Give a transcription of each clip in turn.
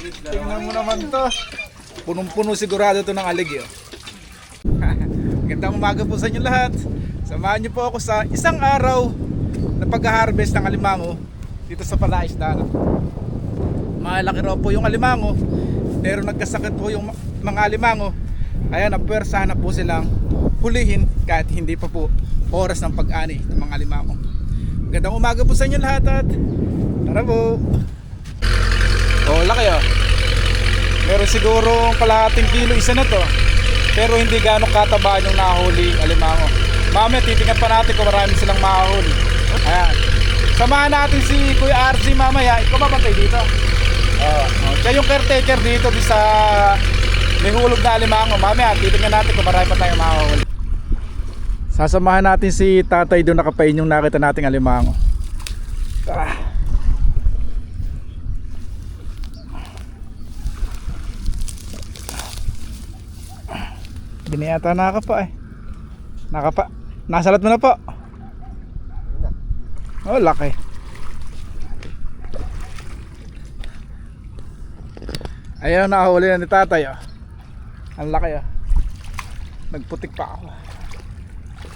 Tingnan mo naman to. Punong-puno sigurado to ng aligyo. Magandang umaga po sa inyo lahat. Samahan niyo po ako sa isang araw na pag-harvest ng alimango dito sa palaisdaan. Malaki raw po yung alimango, pero nagkasakit po yung mga alimango. Kaya napuwersahan na po silang hulihin kahit hindi pa po oras ng pag-ani ng mga alimango. Magandang umaga po sa inyo lahat at tara po. Oh, laki oh. Meron siguro kalahating kilo isa na to. Pero hindi gaano katabaan yung nahuli alimango. Mamaya titingnan pa natin kung marami silang mahuli. Ayan. Samahan natin si Kuya RC mamaya. Ikaw babantay dito. Siya yung caretaker dito sa may hulog na alimango. Mamaya titingnan natin kung marami pa tayong mahuli. Sasamahan natin si tatay doon nakapain yung nakita nating alimango. Biniyata nakapa eh. Nakapa. Nasalat mo na po. Oh, laki. Ayaw, nakahuli na ni tatay oh. Ang laki oh. Nagputik pa ako.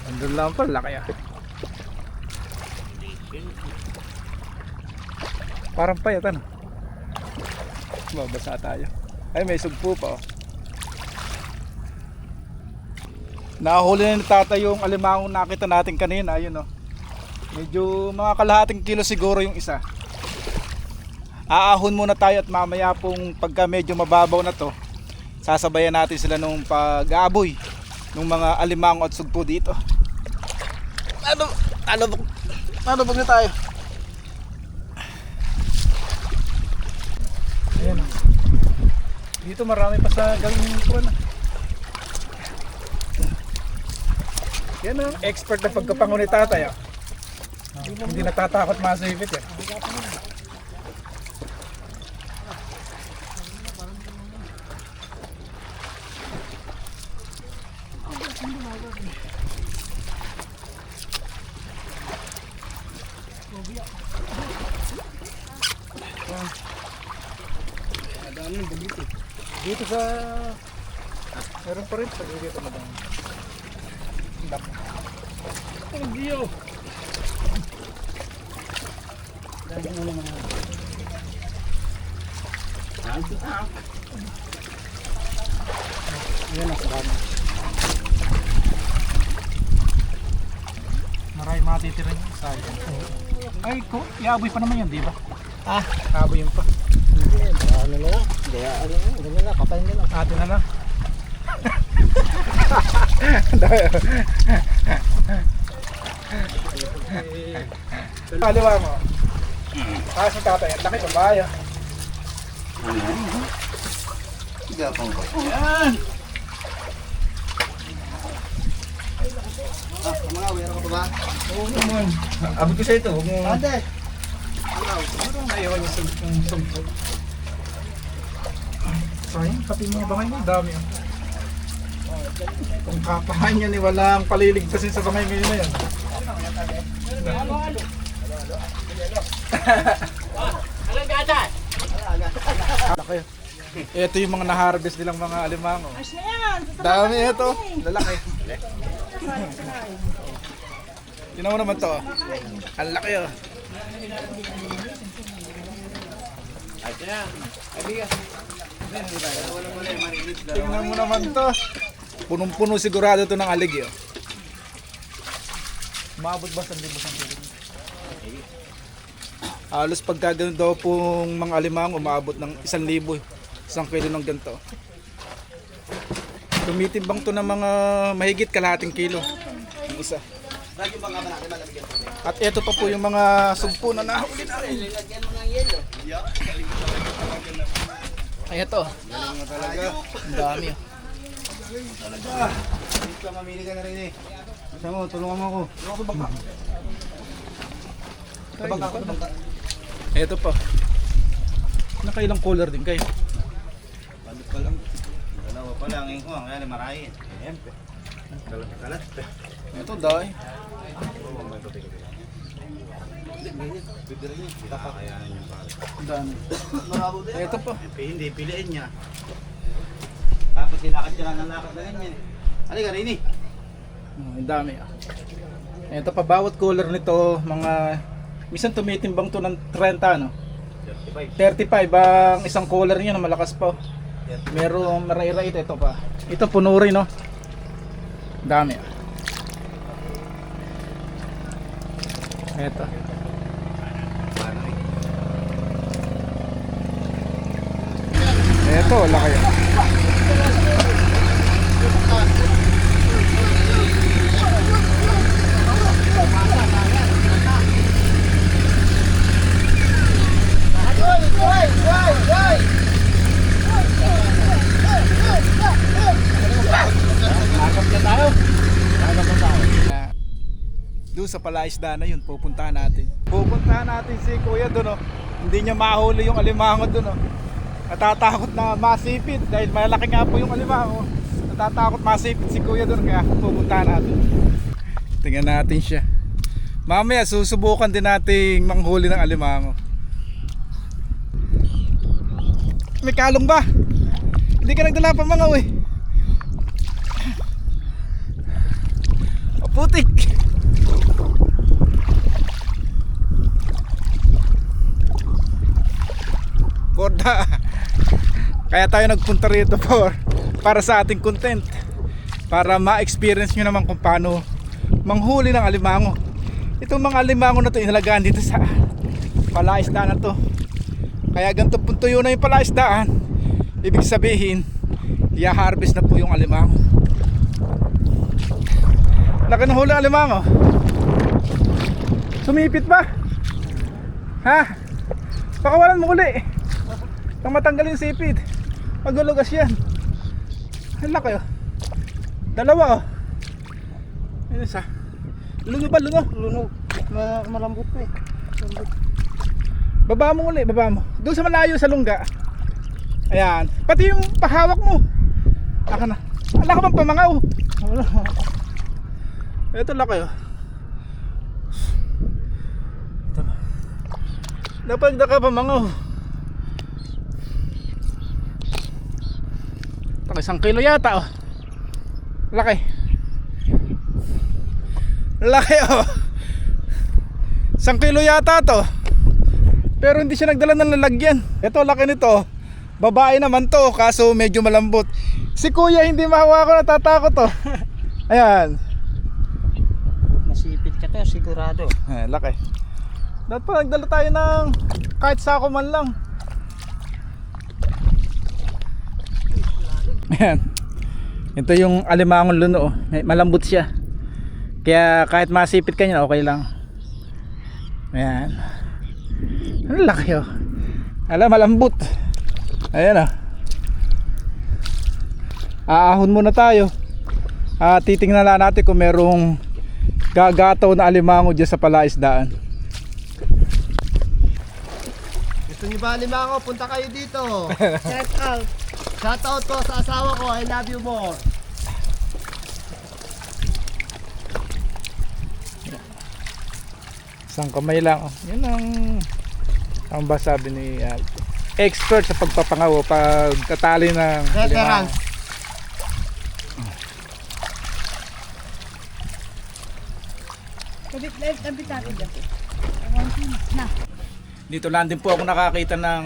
Andun lang pa, laki oh. Parang payat ano. Babasa tayo. Ay, may sugpo pa oh. Nahuli na ni tatay yung alimango nakita natin kanina. Ayun oh. Medyo mga kalahating kilo siguro yung isa. Aahon muna tayo at mamaya pong pagka medyo mababaw na to, sasabayan natin sila nung pag-aaboy ng mga alimango at sugpo dito. Ano na tayo? Ayan oh. Dito marami pa sa galing kuwan. Yan ang expert na pagkapango ni tatay. Hindi natatakot masipit eh. Dito sa meron pa rin sa dito madami. Ang diyo. Dami mo naman. Ayan ang sarami. Maray matitira niya. Sayang. Ay, iaboy pa naman yan, di ba? Iaboy yun pa. Hindi, ano na lang. Hindi na lang, kapal na lang. Atin na lang. Kaliwa mo. Taas ng tatay, ang laki pa ba? Gapang ko. Yan! Mga aware ka pa ba? Oo naman. Abot ko sa ito. Huwag mo. Ate! Parang ayaw niya yung sumpo. Sayang, pati mga bangay mo. Dami. Kung kapahan niya ni walang paliligtasin sa bangay ngayon na yan. Laki. Ito yung mga na-harvest nilang mga alimango. Dami ito. Lalaki. Tingnan mo naman to. Ang laki oh. Tingnan mo naman to. Punong-puno sigurado to ng aligyo. Maabot ba 1,000 kilo? Halos pagka ganun daw pong mga alimango, umaabot ng 1,000 kilo ng ganito. Tumitimbang to ng mga mahigit kalahating kilo ang isa. At ito pa po yung mga sugpo na nahuli namin. Ay ito. Ang dami oh. Dito mamili ka na rin eh. Basta mo, tulungan mo ako. Tulungan ko bangka. Bangka ko, bangka. Ito pa. Nakailang color din kayo. Palit pa lang. Dalawa pa lang. Ngayon ko, ang kaya marahin. Ayan. Kalat. Ito dahi. Pwede rin yun. Hindi kakayanan yung pare. Ang dami. Ito po. Hindi, piliin niya. Tapos nilakad ka lang ng lakad na ganyan eh. Halika, Rini. Ang dami. Ito pa, bawat color nito, mga... Minsan tumitimbang to ng 30, no? 35. 35 ang isang color niya na malakas pa. Merong maray-ray ito pa. Ito puno rin, no? Dami. Ito. Ito, laki. Doon sa palaisda na yun, pupuntahan natin. Pupuntahan natin si Kuya doon, oh. Hindi niya mahuli yung alimango doon, oh. Natatakot na masipit dahil malaki nga po yung alimango. Natatakot masipit si Kuya doon, kaya pupuntahan natin. Tingnan natin siya. Mamaya susubukan din nating manghuli ng alimango. May kalong ba? Hindi ka nagdala pa mga uwi. O putik. Borda. Kaya tayo nagpunta rito para sa ating content, para ma-experience nyo naman kung paano manghuli ng alimango. Itong mga alimango na to inalagaan dito sa palaisdaan na to. Kaya ganito puntuyo na yung palaisdaan, ibig sabihin i-harvest na po yung alimango. Laki ng huli ng alimango. Sumipit ba? Ha? Pakawalan mo uli nang matanggal yung sipit. Magulugas yan. Ang laki, oh. Dalawa, oh. Ayun isa. Luno ba? Luno. Malambot pa eh. Baba mo uli, baba mo. Doon sa malayo sa lungga. Ayan. Pati yung pahawak mo. Laka na. Wala ka bang pamangaw? Wala. Ito laki, oh. Ito. Dapat ka pamangaw. Isang kilo yata, oh. Laki. Laki, oh. Isang kilo yata to. Pero hindi siya nagdala ng lalagyan. Ito, laki nito. Babae naman to, kaso medyo malambot. Si Kuya hindi mahawakan, natatakot to. Ayan. Masipit ka to, sigurado. Laki. Dapat pa nagdala tayo ng kahit sako man lang. Ayan. Ito yung alimangong luno, oh. Malambot siya. Kaya kahit masipit ka niya, okay lang. Ayan. Ang laki, oh. Alam, malambot. Ayan, oh. Aahon muna tayo. Titingnan lang natin kung merong gagataw na alimango dyan sa palaisdaan. Gusto niyo ba alimango? Punta kayo dito. Shout out. Shout out po sa asawa ko. I love you more. Isang kamay lang, oh. Yan ang ba sabi ni expert sa pagpapangaw, pagtatali ng Veterans. Dito lang din po ako nakakita ng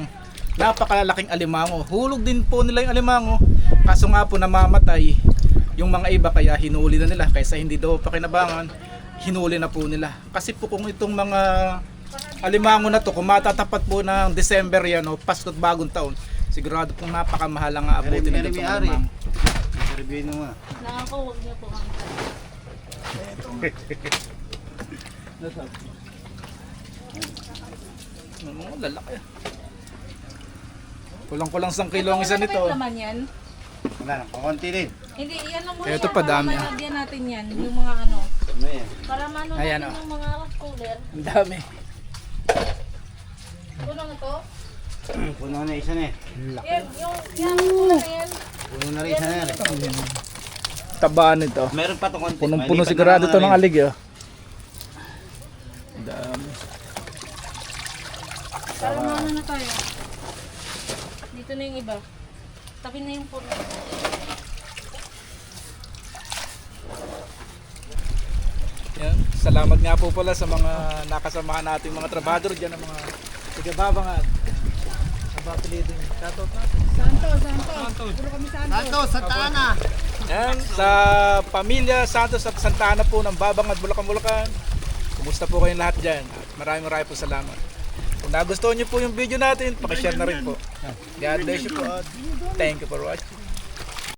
napakalalaking alimango. Hulog din po nila yung alimango, kaso nga po namamatay yung mga iba, kaya hinuli na nila. Kaysa hindi daw pakinabangan, hinuli na po nila. Kasi po kung itong mga alimango na to, kung matatapat po ng December yan, o Pasko at Bagong Taon, sigurado pong napakamahal ang aabutin nila itong alimango. Review mo nga. Nangako, huwag niyo po kami. Lalaki. Kulang-kulang 1 kilo ang isa nito. Ano naman yan? Wala na, pakunti din. Hindi, yan lang muna Ito yan, pa, para dami, malagyan natin yan, yung mga ano. Ano yan? Para mano Ayan, natin oh. yung mga cooler. Ang dami. Puno na to? Puno na isa na eh. Yan, yung puno na yan. Puno na rin isa na yan eh. Tabaan nito. Meron pa itong konti. Punong-puno Malipat sigurado na to lang ng rin. alig, oh. Dami. Para maano na tayo. Dito na yung iba. Tabi na yung puno. Yan. Salamat nga po pala sa mga nakasamahan nating mga trabador dyan, ang mga tiga-babangat. Ang apelido niyo. Shoutout natin. Santos. Puro kami Santos. Santos, Santa Ana. Yan, sa pamilya Santos at Santa Ana po ng Babangat, Bulacan. Kumusta po kayong lahat dyan? At maraming po salamat. Kung nagustuhan niyo po yung video natin, pakishare na rin po. God bless you po at thank you for watching.